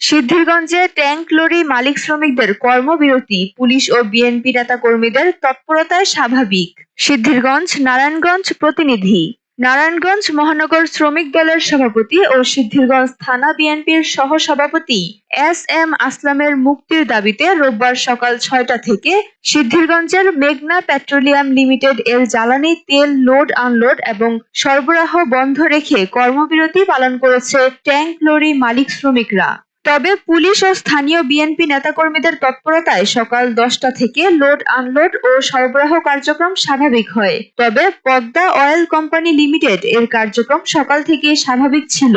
সিদ্ধিরগঞ্জে tank lorry মালিক শ্রমিকদের কর্মবিরতি police ও BNP নেতাকর্মীদের তৎপরতায় স্বাভাবিক। সিদ্ধিরগঞ্জ নারায়ণগঞ্জ প্রতিনিধি। নারায়ণগঞ্জ মহানগর শ্রমিক দলের সভাপতি ও সিদ্ধিরগঞ্জ থানা বিএনপির সহসভাপতি এস.এম. আসলামের মুক্তির দাবিতে রোববার সকাল ৬টা থেকে সিদ্ধিরগঞ্জের মেঘনা পেট্রোলিয়াম লিমিটেড এর জ্বালানি তেল লোড আনলোড এবং সরবরাহ বন্ধ রেখে কর্মবিরতি পালন করেছে ট্যাংক লরি মালিক শ্রমিকরা। তবে পুলিশ ও স্থানীয় বিএনপি নেতাকর্মীদের তৎপরতায় সকাল 10টা থেকে লোড আনলোড ও সরবরাহ কার্যক্রম স্বাভাবিক হয়। তবে পদ্মা অয়েল কোম্পানি লিমিটেড এর কার্যক্রম সকাল থেকেই স্বাভাবিক ছিল।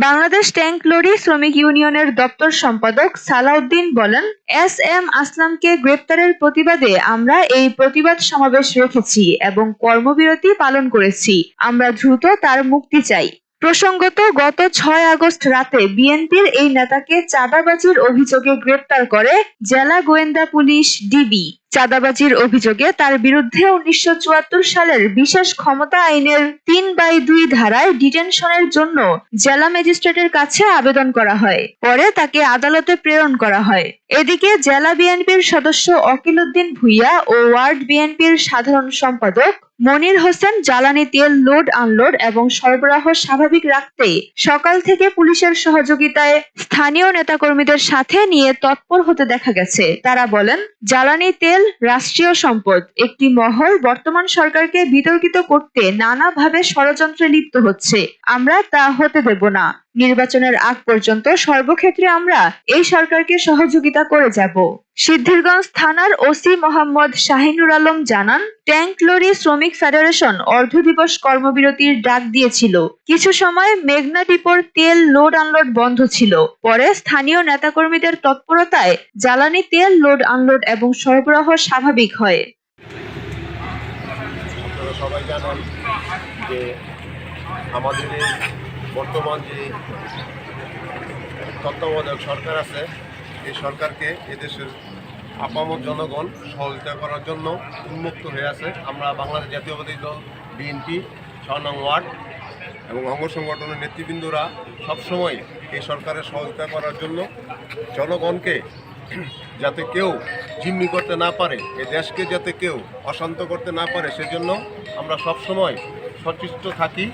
বাংলাদেশ ট্যাংক লরি শ্রমিক ইউনিয়নের দপ্তর সম্পাদক সালাউদ্দিন বলেন, এস.এম. আসলামকে গ্রেপ্তারের প্রতিবাদে আমরা এই প্রতিবাদ সমাবেশ রেখেছি এবং কর্মবিরতি পালন করেছি। আমরা দ্রুত তার মুক্তি চাই। প্রসঙ্গত, গত ৬ আগস্ট রাতে বিএনপির এই নেতাকে চাঁদাবাজির অভিযোগে গ্রেপ্তার করে জেলা গোয়েন্দা পুলিশ ডিবি। চাঁদাবাজির অভিযোগে তার বিরুদ্ধে ১৯৭৪ সালের বিশেষ ক্ষমতা আইনের ৩/২ ধারায় ডিটেনশনের জন্য জেলা ম্যাজিস্ট্রেটের কাছে আবেদন করা হয়। পরে তাকে আদালতে প্রেরণ করা হয়। এদিকে জেলা বিএনপির সদস্য অকিল উদ্দিন ভূঁইয়া ও ওয়ার্ড বিএনপির সাধারণ সম্পাদক মনির হোসেন জ্বালানি তেল লোড আনলোড এবং সরবরাহ স্বাভাবিক রাখতে সকাল থেকে পুলিশের সহযোগিতায় স্থানীয় নেতাকর্মীদের সাথে নিয়ে তৎপর হতে দেখা গেছে। তারা বলেন, জ্বালানি তেল রাষ্ট্রীয় সম্পদ। একটি মহল বর্তমান সরকারকে বিতর্কিত করতে নানাভাবে ষড়যন্ত্রে লিপ্ত হচ্ছে। আমরা তা হতে দেব না। নির্বাচনের আগ পর্যন্ত সর্বক্ষেত্রে আমরা এই সরকারকে সহযোগিতা করে যাব। সিদ্ধিরগঞ্জ থানার ওসি মোহাম্মদ শাহিনুর আলম জানান, ট্যাংক লরি শ্রমিক ফেডারেশন অর্ধদিবস কর্মবিরতির ডাক দিয়েছিল। কিছু সময় মেঘনা ডিপোর তেল লোড আনলোড বন্ধ ছিল। পরে স্থানীয় নেতাকর্মীদের তৎপরতায় জ্বালানি তেল লোড আনলোড এবং সরবরাহ স্বাভাবিক হয়। আপনারা সবাই জানেন যে আমাদের বর্তমান যে তত্ত্বাবধায়ক সরকার আছে, এই সরকারকে এদেশের আপামর জনগণ সহযোগিতা করার জন্য উন্মুক্ত হয়ে আছে। আমরা বাংলাদেশ জাতীয়তাবাদী দল বিএনপি ৬ নং ওয়ার্ড এবং অঙ্গ সংগঠনের নেতৃবৃন্দরা সবসময় এই সরকারের সহযোগিতা করার জন্য জনগণকে যাতে কেউ জিম্মি করতে না পারে, এই দেশকে যাতে কেউ অশান্ত করতে না পারে, সেজন্য আমরা সবসময় সচেষ্ট থাকি।